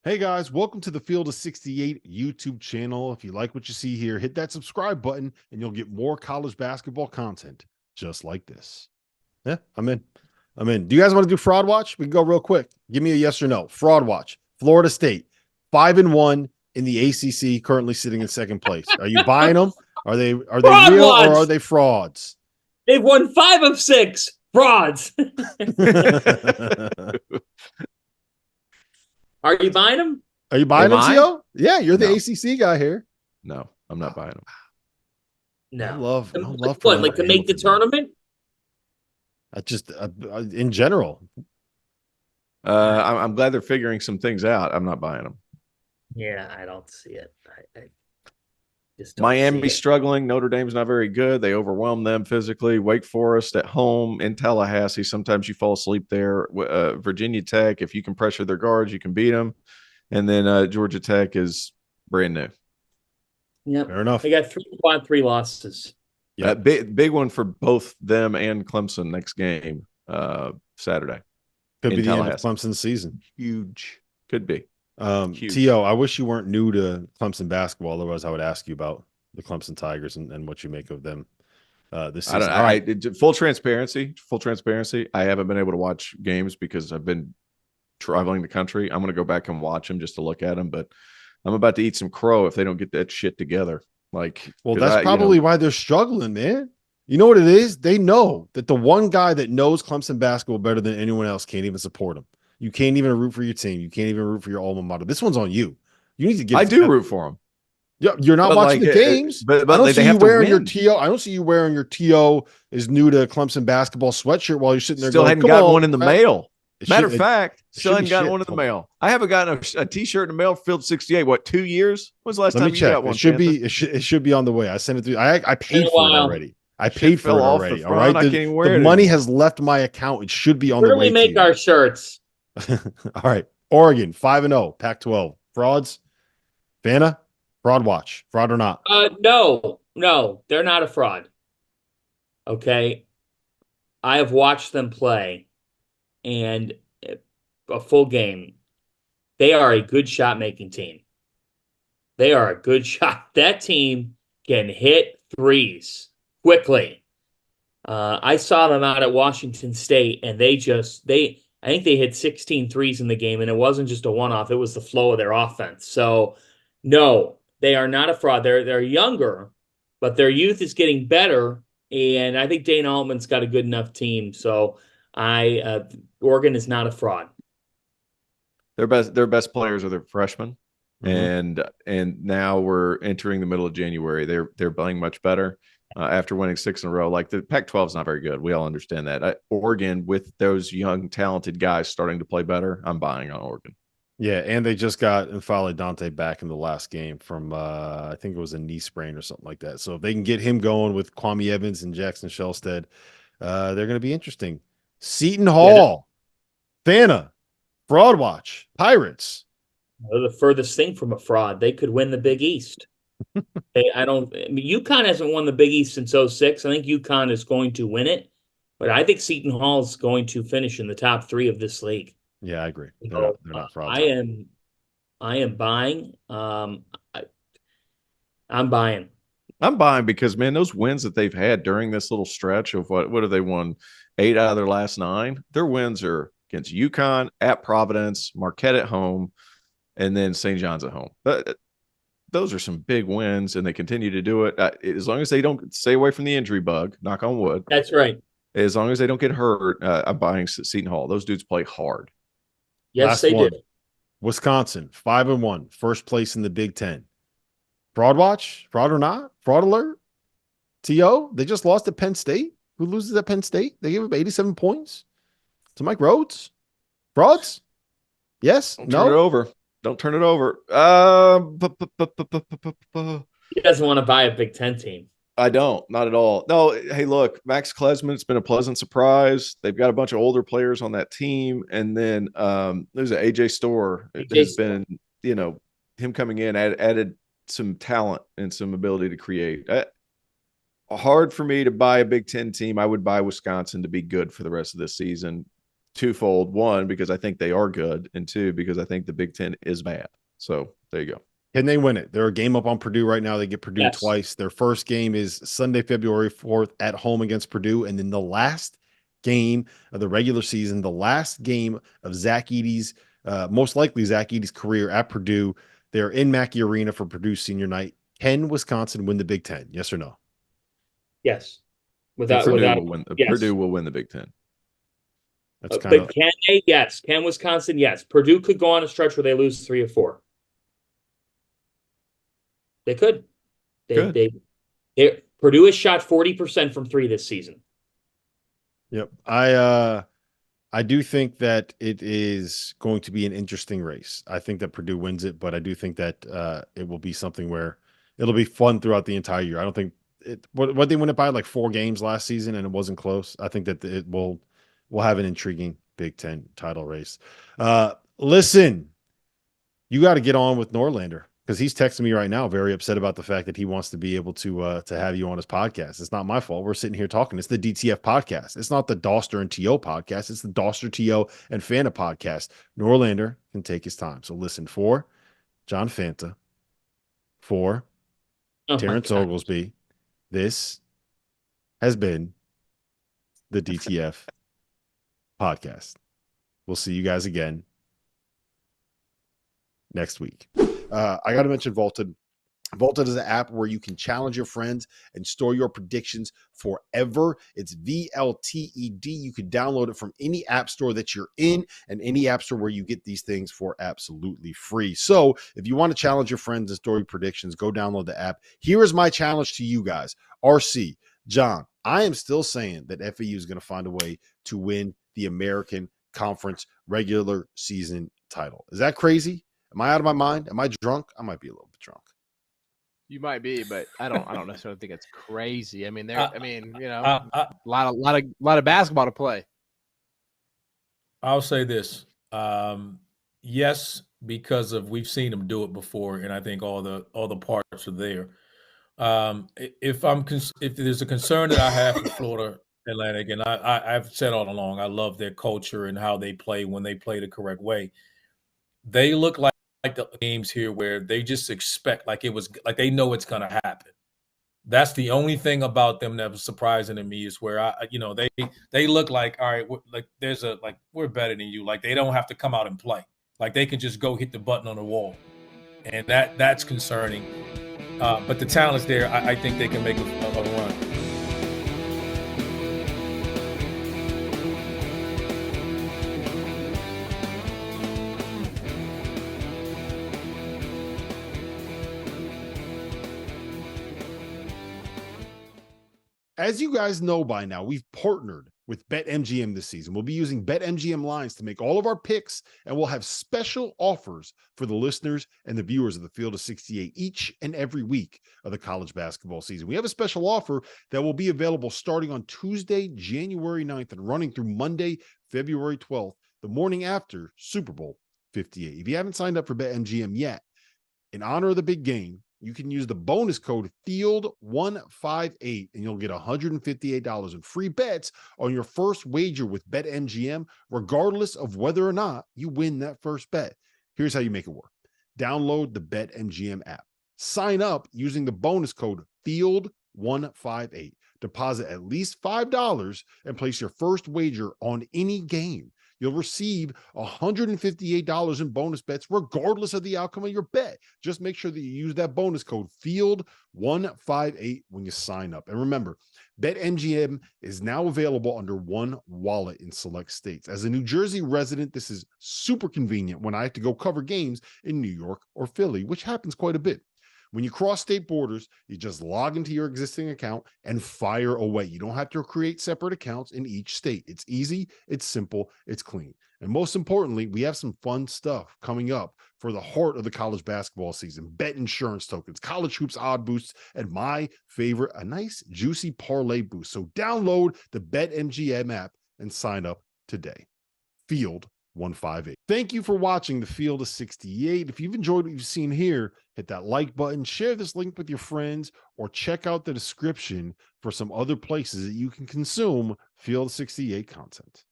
Hey guys, welcome to the Field of 68 YouTube channel. If you like what you see here, hit that subscribe button and you'll get more college basketball content just like this. Yeah, I'm in. I'm in. Do you guys want to do fraud watch? We can go real quick. Give me a yes or no. Fraud watch. Florida State, 5-1 in the ACC, currently sitting in second place. Are you buying them? Are they Fraud real or are watch. they frauds? They've won 5 of 6. Frauds. Are you buying them? Are you buying Am them, I? Tio? Yeah, you're the No, ACC guy here. no, I'm not buying them. No No. love, no love for What, like Leonard to make the Hamilton, man. tournament? I just in general. I'm glad they're figuring some things out. I'm not buying them. Yeah, I don't see it. I just don't see Miami's it. struggling. Notre Dame's not very good. They overwhelm them physically. Wake Forest at home in Tallahassee. Sometimes you fall asleep there. Virginia Tech, if you can pressure their guards, you can beat them. And then Georgia Tech is brand new. Yep. Fair enough. They got 3 quad 3 losses. Yeah, Big one for both them and Clemson next game Saturday. could in be the end of Tallahassee. Clemson's season. Huge. Could be. Huge. Tio, I wish you weren't new to Clemson basketball. Otherwise, I would ask you about the Clemson Tigers and what you make of them this season. I don't. Full transparency. Full transparency. I haven't been able to watch games because I've been traveling the country. I'm going to go back and watch them just to look at them. But I'm about to eat some crow if they don't get that shit together. Well, that's probably why they're struggling, man. You know what it is? They know that the one guy that knows Clemson basketball better than anyone else can't even support them. You can't even root for your team. You can't even root for your alma mater. This one's on you. You need to get. I do root for them. Yeah, you're not watching the games. But I don't they see have you to wearing your win. TO. I don't see you wearing your TO is new to Clemson basketball sweatshirt while you're sitting there. Still going, hadn't "Come gotten on, one in the man." mail. It Matter should- of fact, it still should hadn't be gotten shit. one in the mail. I haven't gotten a T-shirt in the mail filled 68. What, 2 years? When's the last Let time me you check. got one? It should Panther? be. It should be on the way. I sent it through. I paid for it Wow. already. I Shit paid for fell it off the already. All front. right. I can't even wear The it money anymore. has left my account. It should be on Where the do way we make to you. our shirts? All right. Oregon 5-0, Pac-12 frauds. Vanna, fraud watch. Fraud or not? No, they're not a fraud. Okay. I have watched them play and a full game. They are a good shot making team. They are a good shot. That team can hit threes quickly. I saw them out at Washington State, and I think they hit 16 threes in the game, and it wasn't just a one-off, it was the flow of their offense. So, no, they are not a fraud. They're younger, but their youth is getting better, and I think Dana Altman's got a good enough team. So, Oregon is not a fraud. Their best players are their freshmen, Mhm. and now we're entering the middle of January. They're playing much better after winning 6 in a row. Like the Pac-12 is not very good. We all understand that. Oregon, with those young talented guys starting to play better, I'm buying on Oregon. Yeah, and they just got N'Faly Dante back in the last game from I think it was a knee sprain or something like that. So if they can get him going with Kwame Evans and Jackson Shellstead, they're going to be interesting. Seton Hall, Fanta, Fraud Watch, Pirates. They're the furthest thing from a fraud. They could win the Big East. I mean, UConn hasn't won the Big East since 06. I think UConn is going to win it, but I think Seton Hall is going to finish in the top 3 of this league. Yeah, I agree. So, They're not frauds. I am buying. I'm buying. I'm buying because, man, those wins that they've had during this little stretch of what have they won? 8 out of their last 9. Their wins are against UConn, at Providence, Marquette at home, and then St. John's at home. Those are some big wins, and they continue to do it. As long as they don't stay away from the injury bug, knock on wood. That's right. As long as they don't get hurt, I'm buying Seton Hall. Those dudes play hard. Yes, Last they one. do. Wisconsin, 5-1, first place in the Big Ten. Fraud Watch, fraud or not? Fraud alert. TO, they just lost at Penn State. Who loses at Penn State? They gave up 87 points to Mike Rhodes. Frauds? Yes? Don't No? turn it over. Don't turn it over. He doesn't want to buy a Big Ten team. I don't, not at all. No, hey, look, Max Klesman's been a pleasant surprise. They've got a bunch of older players on that team, and then there's an AJ Store has been, him coming in added some talent and some ability to create. Hard for me to buy a Big Ten team. I would buy Wisconsin to be good for the rest of this season. twofold. One, because I think they are good, and two, because I think the Big Ten is bad. So there you go. Can they win it? They're a game up on Purdue right now. They get Purdue Yes. twice. Their first game is Sunday, February 4th at home against Purdue. And then the last game of the regular season, the last game of Zach Edey's, most likely Zach Edey's career at Purdue. They're in Mackey Arena for Purdue senior night. Can Wisconsin win the Big Ten? Yes or no? Yes. Purdue Without will win. yes. Purdue will win the Big Ten. That's kind of. But can they? Yes. Can Wisconsin? Yes. Purdue could go on a stretch where they lose 3 or 4. They could. Purdue has shot 40% from 3 this season. Yep. I do think that it is going to be an interesting race. I think that Purdue wins it, but I do think that it will be something where it'll be fun throughout the entire year. I don't think what they win it by like 4 games last season and it wasn't close. I think that it will have an intriguing Big Ten title race. Listen, you got to get on with Norlander, because he's texting me right now, very upset about the fact that he wants to be able to have you on his podcast. It's not my fault. We're sitting here talking. It's the DTF podcast. It's not the Dauster and TO podcast. It's the Dauster, TO, and Fanta podcast. Norlander can take his time. So listen, for John Fanta, for Terrence Oglesby, this has been the DTF podcast. We'll see you guys again next week. I got to mention Vaulted. Vaulted is an app where you can challenge your friends and store your predictions forever. It's VLTED. You can download it from any app store that you're in and any app store where you get these things for absolutely free. So if you want to challenge your friends and store your predictions, go download the app. Here is my challenge to you guys. RC, John, I am still saying that FAU is going to find a way to win the American Conference regular season title. Is that crazy? Am I out of my mind? Am I drunk? I might be a little bit drunk. You might be, but I don't necessarily think it's crazy. I mean, a lot of basketball to play. I'll say this. Yes, because we've seen them do it before, and I think all the parts are there. If there's a concern that I have for Florida Atlantic, and I've said all along, I love their culture and how they play when they play the correct way. They look like the games here where they just expect like they know it's going to happen. That's the only thing about them that was surprising to me, is where they look like, all right, we're better than you. Like they don't have to come out and play. Like they can just go hit the button on the wall, and that's concerning. But the talent's there. I think they can make a run. As you guys know by now, we've partnered with BetMGM this season. We'll be using BetMGM lines to make all of our picks, and we'll have special offers for the listeners and the viewers of the Field of 68 each and every week of the college basketball season. We have a special offer that will be available starting on Tuesday, January 9th and running through Monday, February 12th, the morning after Super Bowl 58. If you haven't signed up for BetMGM yet, in honor of the big game, you can use the bonus code FIELD158 and you'll get $158 in free bets on your first wager with BetMGM, regardless of whether or not you win that first bet. Here's how you make it work. Download the BetMGM app. Sign up using the bonus code FIELD158. Deposit at least $5 and place your first wager on any game. You'll receive $158 in bonus bets regardless of the outcome of your bet. Just make sure that you use that bonus code FIELD158 when you sign up. And remember, BetMGM is now available under one wallet in select states. As a New Jersey resident, this is super convenient when I have to go cover games in New York or Philly, which happens quite a bit. When you cross state borders, you just log into your existing account and fire away. You don't have to create separate accounts in each state. It's easy, it's simple, it's clean. And most importantly, we have some fun stuff coming up for the heart of the college basketball season. Bet insurance tokens, college hoops odd boosts, and my favorite, a nice juicy parlay boost. So download the BetMGM app and sign up today. Field 158. Thank you for watching the Field of 68. If you've enjoyed what you've seen here, hit that like button, share this link with your friends, or check out the description for some other places that you can consume Field of 68 content.